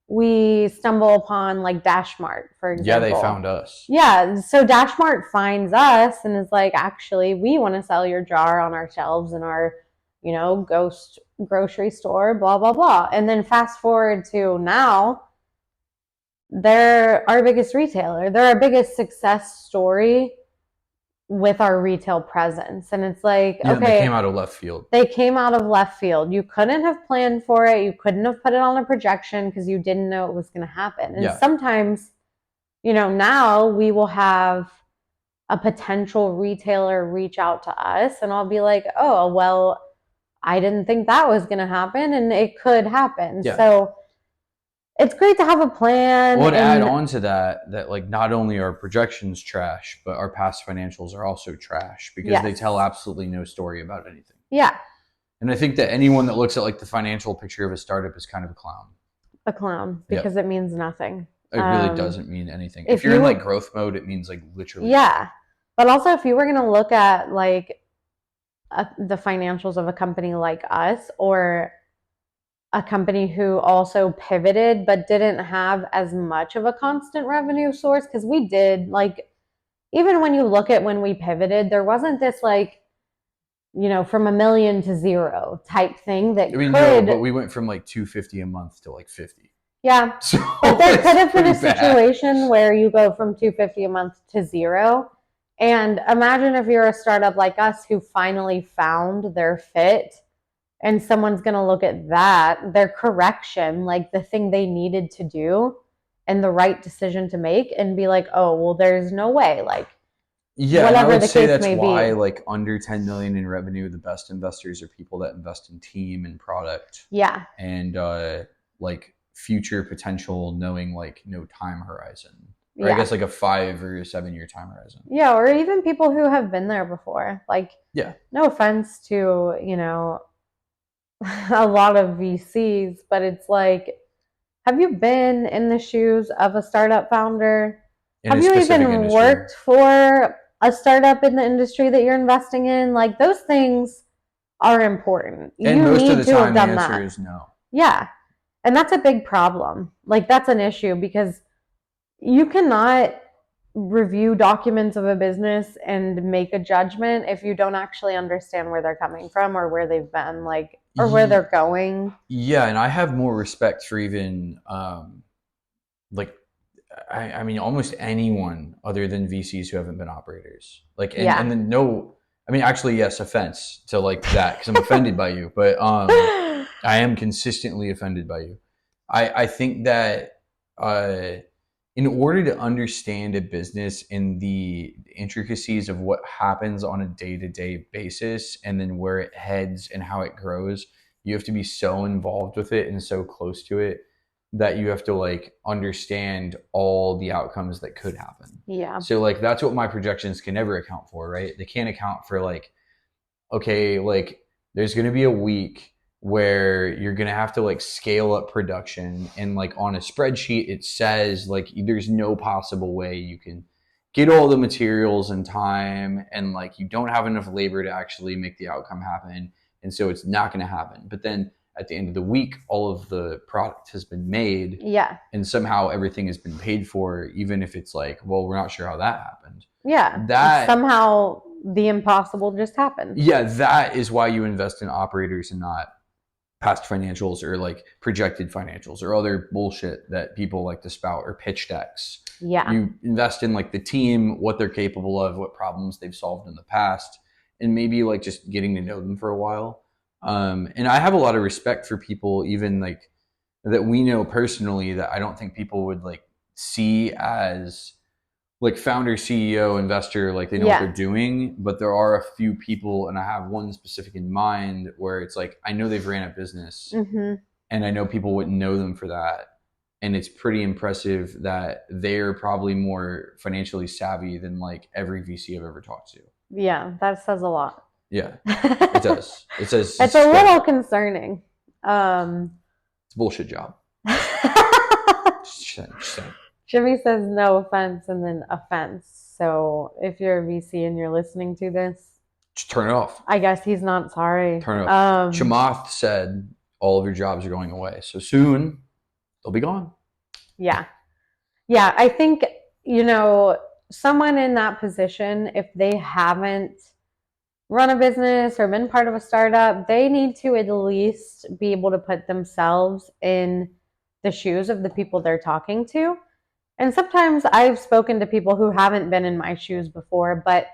[SPEAKER 1] we stumble upon like Dashmart, for
[SPEAKER 2] Yeah, they
[SPEAKER 1] example.
[SPEAKER 2] found us.
[SPEAKER 1] Yeah, so Dashmart finds us and is like, actually, we want to sell your jar on our shelves in our, ghost grocery store, blah, blah, blah. And then fast forward to now, they're our biggest retailer. They're our biggest success story with our retail presence. And it's like,
[SPEAKER 2] Yeah, they came
[SPEAKER 1] okay,
[SPEAKER 2] out of left field.
[SPEAKER 1] they came out of left field. You couldn't have planned for it. You couldn't have put it on a projection because you didn't know it was going to happen. And
[SPEAKER 2] Yeah.
[SPEAKER 1] sometimes, now we will have a potential retailer reach out to us and I'll be like, oh, well, I didn't think that was going to happen and it could happen.
[SPEAKER 2] Yeah.
[SPEAKER 1] So it's great to have a plan.
[SPEAKER 2] Well, to add
[SPEAKER 1] and
[SPEAKER 2] on to that like not only are projections trash, but our past financials are also trash because they
[SPEAKER 1] Yes.
[SPEAKER 2] tell absolutely no story about anything.
[SPEAKER 1] Yeah,
[SPEAKER 2] And I think that anyone that looks at like the financial picture of a startup is kind of a clown.
[SPEAKER 1] a clown
[SPEAKER 2] Yep.
[SPEAKER 1] because it means nothing.
[SPEAKER 2] It really doesn't mean anything.
[SPEAKER 1] if
[SPEAKER 2] If you're in
[SPEAKER 1] you-
[SPEAKER 2] like growth mode, it means like literally.
[SPEAKER 1] Yeah, but also if you were going to look at like the financials of a company like us or a company who also pivoted but didn't have as much of a constant revenue source, because we did, like, even when you look at when we pivoted, there wasn't this like, from $1 million to zero type thing that
[SPEAKER 2] I mean,
[SPEAKER 1] could.
[SPEAKER 2] no, but we went from like $250 a month to like 50.
[SPEAKER 1] Yeah,
[SPEAKER 2] So
[SPEAKER 1] but there could have been a
[SPEAKER 2] it's pretty bad.
[SPEAKER 1] situation where you go from $250 a month to zero. And imagine if you're a startup like us who finally found their fit, and someone's going to look at that, their correction, like the thing they needed to do and the right decision to make, and be like, oh, well, there's no way. Like,
[SPEAKER 2] Yeah, and I
[SPEAKER 1] whatever
[SPEAKER 2] would
[SPEAKER 1] the
[SPEAKER 2] say
[SPEAKER 1] case
[SPEAKER 2] that's
[SPEAKER 1] may
[SPEAKER 2] why
[SPEAKER 1] be.
[SPEAKER 2] like under 10 million in revenue, the best investors are people that invest in team and product
[SPEAKER 1] Yeah.
[SPEAKER 2] and like future potential, knowing like no time horizon. Or I
[SPEAKER 1] Yeah.
[SPEAKER 2] guess like a 5 or 7 year time horizon.
[SPEAKER 1] Yeah, or even people who have been there before. Like,
[SPEAKER 2] Yeah.
[SPEAKER 1] no offense to, a lot of VCs, but it's like, have you been in the shoes of a startup founder?
[SPEAKER 2] In
[SPEAKER 1] Have
[SPEAKER 2] a
[SPEAKER 1] you
[SPEAKER 2] specific
[SPEAKER 1] even
[SPEAKER 2] industry.
[SPEAKER 1] worked for a startup in the industry that you're investing in? Like, those things are important.
[SPEAKER 2] And
[SPEAKER 1] you
[SPEAKER 2] most
[SPEAKER 1] need
[SPEAKER 2] of the
[SPEAKER 1] to have
[SPEAKER 2] time the
[SPEAKER 1] done
[SPEAKER 2] answer
[SPEAKER 1] that.
[SPEAKER 2] is no.
[SPEAKER 1] Yeah. And that's a big problem. Like, that's an issue because you cannot review documents of a business and make a judgment if you don't actually understand where they're coming from or where they've been, like, or where they're going.
[SPEAKER 2] Yeah, and I have more respect for even like I mean almost anyone other than VCs who haven't been operators. Like and then no, I mean actually yes, offense to like that because I'm offended by you, but I am consistently offended by you. I think that in order to understand a business and the intricacies of what happens on a day-to-day basis and then where it heads and how it grows, you have to be so involved with it and so close to it that you have to like understand all the outcomes that could happen.
[SPEAKER 1] Yeah.
[SPEAKER 2] So like that's what my projections can never account for, right? They can't account for like, okay, like there's going to be a week where you're going to have to like scale up production and like on a spreadsheet it says like there's no possible way you can get all the materials in time and like you don't have enough labor to actually make the outcome happen, and so it's not going to happen. But then at the end of the week all of the product has been made,
[SPEAKER 1] yeah,
[SPEAKER 2] and somehow everything has been paid for, even if it's like, well, we're not sure how that happened.
[SPEAKER 1] Yeah,
[SPEAKER 2] that
[SPEAKER 1] somehow the impossible just happened.
[SPEAKER 2] Yeah, that is why you invest in operators and not past financials or like projected financials or other bullshit that people like to spout, or pitch decks.
[SPEAKER 1] Yeah.
[SPEAKER 2] You invest in like the team, what they're capable of, what problems they've solved in the past, and maybe like just getting to know them for a while. And I have a lot of respect for people, even like that we know personally, that I don't think people would like see as like founder, CEO, investor, like they know what they're doing. But there are a few people, and I have one specific in mind where it's like I know they've ran a business, and I know people wouldn't know them for that. And it's pretty impressive that they're probably more financially savvy than like every VC I've ever talked to.
[SPEAKER 1] Yeah, that says a lot.
[SPEAKER 2] Yeah, it does. It says
[SPEAKER 1] It's a little concerning.
[SPEAKER 2] It's a bullshit job. Just saying.
[SPEAKER 1] Jimmy says no offense and then offense. So if you're a VC and you're listening to this,
[SPEAKER 2] just turn it off.
[SPEAKER 1] I guess he's not sorry.
[SPEAKER 2] Turn it off. Chamath said all of your jobs are going away. So soon they'll be gone.
[SPEAKER 1] Yeah. Yeah. I think, you know, someone in that position, if they haven't run a business or been part of a startup, they need to at least be able to put themselves in the shoes of the people they're talking to. And sometimes I've spoken to people who haven't been in my shoes before, but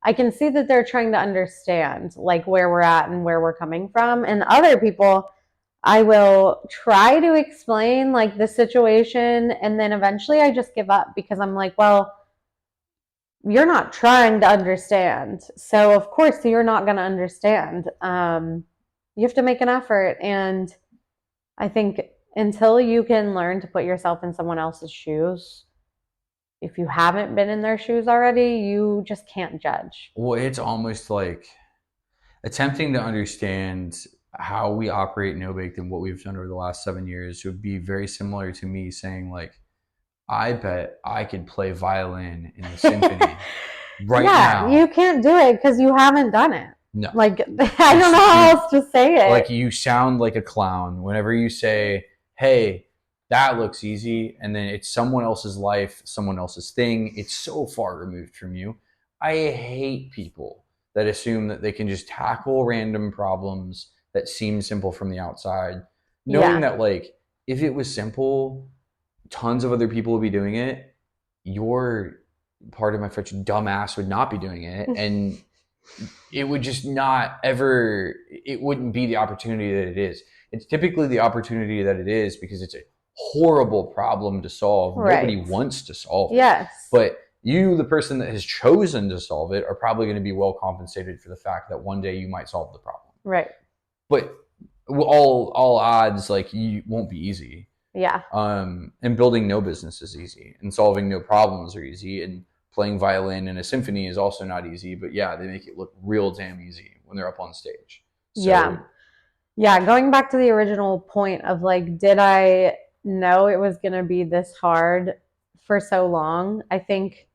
[SPEAKER 1] I can see that they're trying to understand like where we're at and where we're coming from. And other people, I will try to explain like the situation, and then eventually I just give up because I'm like, well, you're not trying to understand. So of course you're not going to understand. You have to make an effort. And I think until you can learn to put yourself in someone else's shoes, if you haven't been in their shoes already, you just can't judge.
[SPEAKER 2] Well, it's almost like attempting to understand how we operate No Baked and what we've done over the last 7 years would be very similar to me saying like, I bet I could play violin in a symphony right now.
[SPEAKER 1] Yeah, you can't do it because you haven't done it.
[SPEAKER 2] No.
[SPEAKER 1] Like, I don't know how else to say it.
[SPEAKER 2] Like, you sound like a clown whenever you say, hey, that looks easy, and then it's someone else's life, someone else's thing. It's so far removed from you. I hate people that assume that they can just tackle random problems that seem simple from the outside, knowing that, like, if it was simple, tons of other people would be doing it. Your part of my French dumbass would not be doing it, and it would just not ever, it wouldn't be the opportunity that it is. It's typically the opportunity that it is because it's a horrible problem to solve.
[SPEAKER 1] Right.
[SPEAKER 2] Nobody wants to solve it.
[SPEAKER 1] Yes.
[SPEAKER 2] But you, the person that has chosen to solve it, are probably going to be well compensated for the fact that one day you might solve the problem.
[SPEAKER 1] Right.
[SPEAKER 2] But all odds, like, you won't be easy.
[SPEAKER 1] Yeah.
[SPEAKER 2] And building no business is easy, and solving no problems are easy, and playing violin in a symphony is also not easy. But yeah, they make it look real damn easy when they're up on stage. So,
[SPEAKER 1] yeah. Going back to the original point of like, did I know it was going to be this hard for so long? I think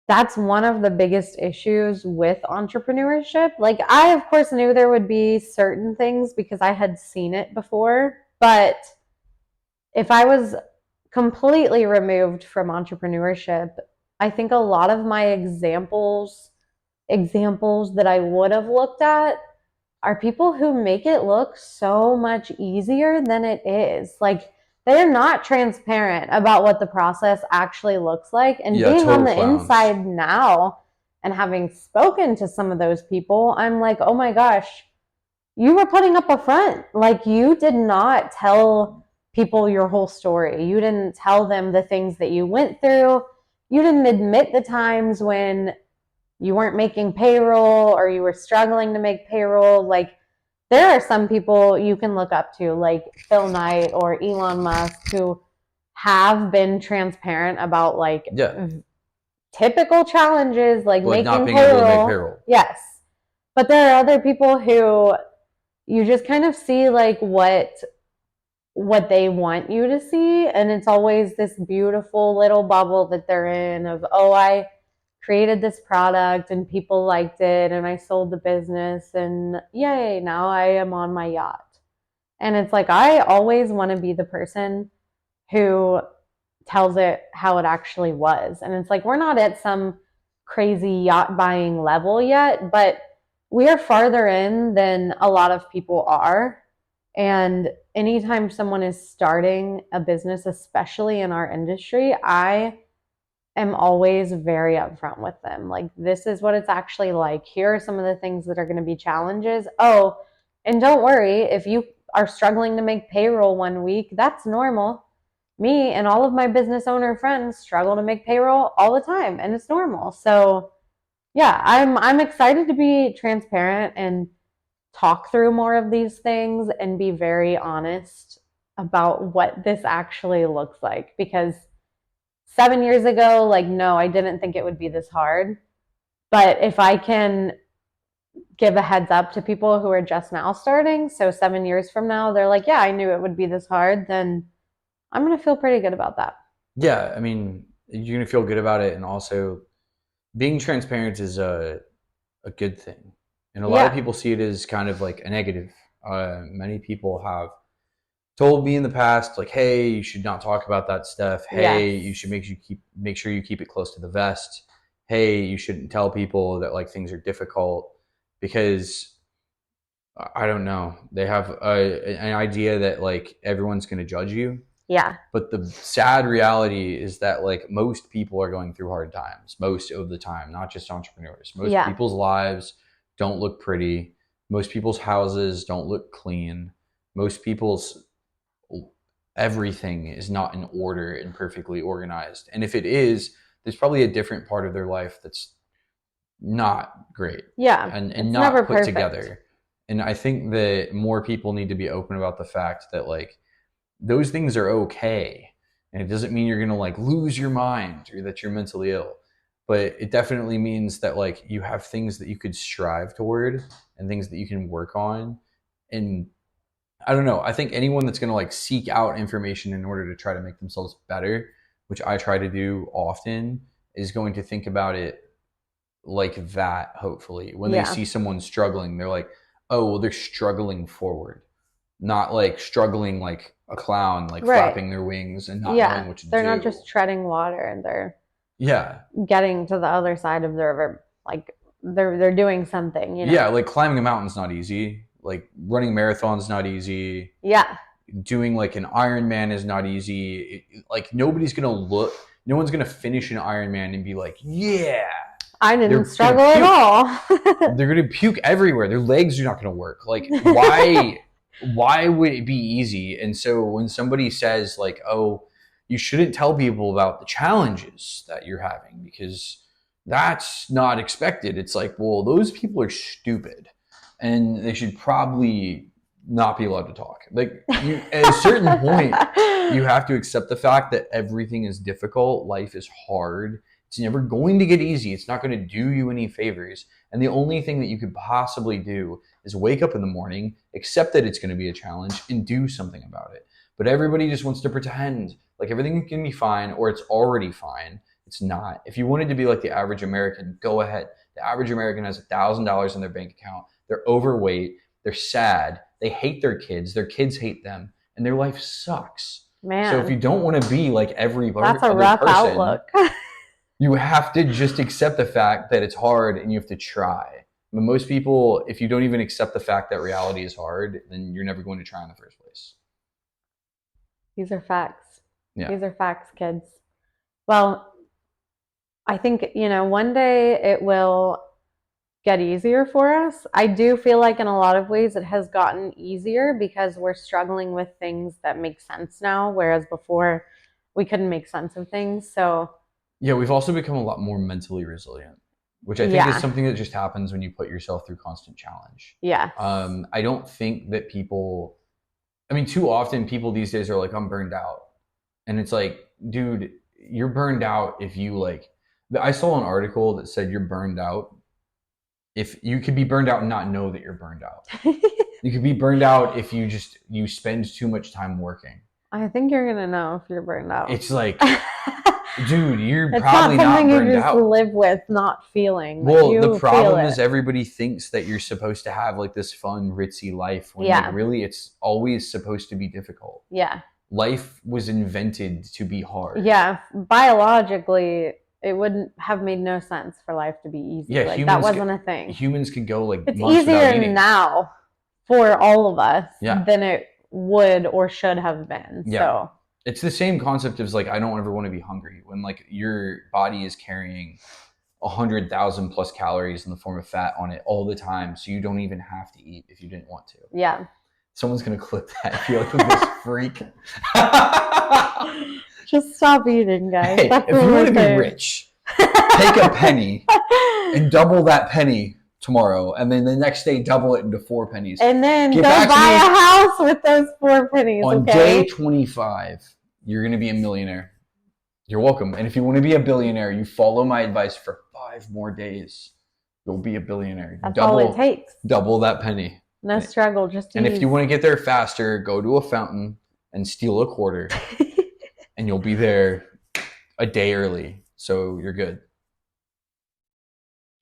[SPEAKER 1] that's one of the biggest issues with entrepreneurship. Like, I, of course, knew there would be certain things because I had seen it before. But if I was completely removed from entrepreneurship, I think a lot of my examples that I would have looked at are people who make it look so much easier than it is. Like, they're not transparent about what the process actually looks like. And being on the inside now and having spoken to some of those people, I'm like, oh my gosh, you were putting up a front. Like, you did not tell people your whole story. You didn't tell them the things that you went through. You didn't admit the times when you weren't making payroll or you were struggling to make payroll. Like, there are some people you can look up to, like Phil Knight or Elon Musk, who have been transparent about like typical challenges, like making
[SPEAKER 2] not being
[SPEAKER 1] payroll.
[SPEAKER 2] able to make payroll.
[SPEAKER 1] Yes. But there are other people who you just kind of see like what they want you to see, and it's always this beautiful little bubble that they're in of, oh, I created this product and people liked it and I sold the business and yay, now I am on my yacht. And it's like, I always want to be the person who tells it how it actually was. And it's like, we're not at some crazy yacht buying level yet, but we are farther in than a lot of people are. And anytime someone is starting a business, especially in our industry, I am always very upfront with them. Like, this is what it's actually like. Here are some of the things that are going to be challenges. Oh, and don't worry, if you are struggling to make payroll one week, that's normal. Me and all of my business owner friends struggle to make payroll all the time, and it's normal. So, yeah, I'm excited to be transparent and talk through more of these things and be very honest about what this actually looks like, because 7 years ago, like, no, I didn't think it would be this hard. But if I can give a heads up to people who are just now starting, so 7 years from now, they're like, yeah, I knew it would be this hard, then I'm going to feel pretty good about that.
[SPEAKER 2] Yeah, I mean, you're gonna feel good about it, and also being transparent is a good thing. And a lot of
[SPEAKER 1] Yeah.
[SPEAKER 2] people see it as kind of like a negative. Many people have told me in the past, like, "Hey, you should not talk about that stuff.
[SPEAKER 1] Yes.
[SPEAKER 2] Hey, you should make sure you keep it close to the vest. Hey, you shouldn't tell people that like things are difficult because I don't know. They have an idea that like everyone's going to judge you.
[SPEAKER 1] Yeah.
[SPEAKER 2] But the sad reality is that like most people are going through hard times most of the time, not just entrepreneurs. Most
[SPEAKER 1] Yeah.
[SPEAKER 2] people's lives don't look pretty. Most people's houses don't look clean. Most people's everything is not in order and perfectly organized. And if it is, there's probably a different part of their life that's not great
[SPEAKER 1] Yeah.
[SPEAKER 2] and
[SPEAKER 1] It's never
[SPEAKER 2] not put
[SPEAKER 1] perfect.
[SPEAKER 2] together. And I think that more people need to be open about the fact that like those things are okay. And it doesn't mean you're going to like lose your mind or that you're mentally ill. But it definitely means that like you have things that you could strive toward and things that you can work on. And I don't know. I think anyone that's going to like seek out information in order to try to make themselves better, which I try to do often, is going to think about it like that. Hopefully, when they
[SPEAKER 1] Yeah.
[SPEAKER 2] see someone struggling, they're like, "Oh, well, they're struggling forward, not like struggling like a clown, like
[SPEAKER 1] Right.
[SPEAKER 2] flapping their wings and not
[SPEAKER 1] Yeah.
[SPEAKER 2] knowing what to
[SPEAKER 1] They're not
[SPEAKER 2] do."
[SPEAKER 1] just treading water, and they're
[SPEAKER 2] Yeah,
[SPEAKER 1] getting to the other side of the river. Like, they're doing something, you
[SPEAKER 2] yeah.
[SPEAKER 1] know.
[SPEAKER 2] Like climbing a mountain's not easy. Like running marathons not easy.
[SPEAKER 1] Yeah.
[SPEAKER 2] Doing like an Ironman is not easy. Like nobody's gonna look. No one's gonna finish an Ironman and be like, "Yeah."
[SPEAKER 1] I didn't
[SPEAKER 2] They're gonna
[SPEAKER 1] struggle at
[SPEAKER 2] puke.
[SPEAKER 1] all.
[SPEAKER 2] They're gonna puke everywhere. Their legs are not gonna work. Like why? Why would it be easy? And so when somebody says like, "Oh, you shouldn't tell people about the challenges that you're having because that's not expected," it's like, well, those people are stupid, and they should probably not be allowed to talk. Like you, at a certain point, you have to accept the fact that everything is difficult. Life is hard. It's never going to get easy. It's not going to do you any favors. And the only thing that you could possibly do is wake up in the morning, accept that it's going to be a challenge, and do something about it. But everybody just wants to pretend like everything can be fine or it's already fine. It's not. If you wanted to be like the average American, go ahead. The average American has $1,000 in their bank account. They're overweight. They're sad. They hate their kids. Their kids hate them. And their life sucks. So if you
[SPEAKER 1] Man,
[SPEAKER 2] don't want to be like every
[SPEAKER 1] that's a
[SPEAKER 2] other
[SPEAKER 1] rough
[SPEAKER 2] person,
[SPEAKER 1] outlook.
[SPEAKER 2] you have to just accept the fact that it's hard and you have to try. But most people, if you don't even accept the fact that reality is hard, then you're never going to try in the first place.
[SPEAKER 1] These are facts.
[SPEAKER 2] Yeah.
[SPEAKER 1] These are facts, kids. Well, I think, one day it will get easier for us. I do feel like in a lot of ways it has gotten easier because we're struggling with things that make sense now, whereas before we couldn't make sense of things. So,
[SPEAKER 2] Yeah, we've also become a lot more mentally resilient, which I think is
[SPEAKER 1] yeah.
[SPEAKER 2] something that just happens when you put yourself through constant challenge.
[SPEAKER 1] Yes.
[SPEAKER 2] I don't think that people, I mean, too often people these days are like, I'm burned out. And it's like, dude, you're burned out if you like, I saw an article that said you're burned out if you could be burned out and not know that you're burned out. You could be burned out if you spend too much time working.
[SPEAKER 1] I think you're gonna know if you're burned out.
[SPEAKER 2] It's like, dude, you're
[SPEAKER 1] It's not
[SPEAKER 2] probably not
[SPEAKER 1] something you
[SPEAKER 2] burned
[SPEAKER 1] just
[SPEAKER 2] out.
[SPEAKER 1] live with not feeling. Like,
[SPEAKER 2] Well, the
[SPEAKER 1] you feel
[SPEAKER 2] problem
[SPEAKER 1] it.
[SPEAKER 2] is everybody thinks that you're supposed to have like this fun, ritzy life when like
[SPEAKER 1] Yeah.
[SPEAKER 2] really it's always supposed to be difficult.
[SPEAKER 1] Yeah.
[SPEAKER 2] Life was invented to be hard.
[SPEAKER 1] Yeah. Biologically, it wouldn't have made no sense for life to be easy.
[SPEAKER 2] Yeah,
[SPEAKER 1] Like, that wasn't a thing.
[SPEAKER 2] humans could go like
[SPEAKER 1] It's
[SPEAKER 2] months without
[SPEAKER 1] easier
[SPEAKER 2] eating.
[SPEAKER 1] now for all of us
[SPEAKER 2] Yeah.
[SPEAKER 1] than it would or should have been.
[SPEAKER 2] Yeah.
[SPEAKER 1] So
[SPEAKER 2] It's the same concept as like I don't ever want to be hungry when like your body is carrying 100,000 plus calories in the form of fat on it all the time, so you don't even have to eat if you didn't want to.
[SPEAKER 1] yeah.
[SPEAKER 2] Someone's gonna clip that if you look at this freak.
[SPEAKER 1] Just stop eating, guys.
[SPEAKER 2] Hey,
[SPEAKER 1] That's
[SPEAKER 2] if
[SPEAKER 1] what
[SPEAKER 2] you
[SPEAKER 1] we're
[SPEAKER 2] want to be
[SPEAKER 1] saying.
[SPEAKER 2] rich, take a penny and double that penny tomorrow, and then the next day double it into 4 pennies.
[SPEAKER 1] And then
[SPEAKER 2] Get
[SPEAKER 1] go
[SPEAKER 2] back to
[SPEAKER 1] buy
[SPEAKER 2] me.
[SPEAKER 1] a house with those 4 pennies.
[SPEAKER 2] On
[SPEAKER 1] Okay.
[SPEAKER 2] day 25, you're gonna be a millionaire. You're welcome. And if you want to be a billionaire, you follow my advice for 5 more days. You'll be a billionaire.
[SPEAKER 1] That's all it takes.
[SPEAKER 2] Double that penny.
[SPEAKER 1] No struggle, just
[SPEAKER 2] And
[SPEAKER 1] ease.
[SPEAKER 2] if you want to get there faster, go to a fountain and steal a quarter, and you'll be there a day early. So you're good.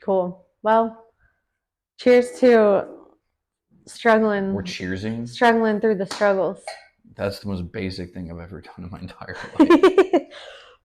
[SPEAKER 1] Cool. Well, cheers to struggling.
[SPEAKER 2] We're cheersing.
[SPEAKER 1] Struggling through the struggles.
[SPEAKER 2] That's the most basic thing I've ever done in my entire life.